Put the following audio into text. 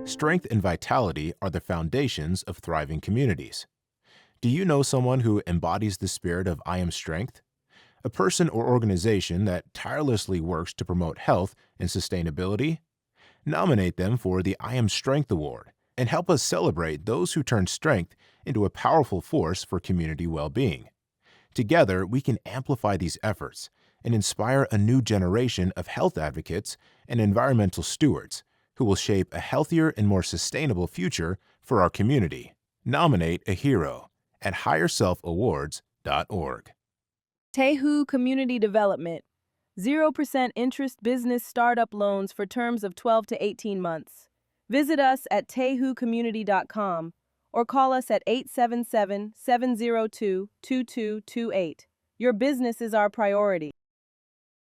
Strength and vitality are the foundations of thriving communities. Do you know someone who embodies the spirit of I am strength? A person or organization that tirelessly works to promote health and sustainability? Nominate them for the I Am Strength Award and help us celebrate those who turn strength into a powerful force for community well-being. Together, we can amplify these efforts and inspire a new generation of health advocates and environmental stewards who will shape a healthier and more sustainable future for our community. Nominate a hero at higherselfawards.org. Tehu Community Development. 0% interest business startup loans for terms of 12 to 18 months. Visit us at tehucommunity.com or call us at 877-702-2228. Your business is our priority.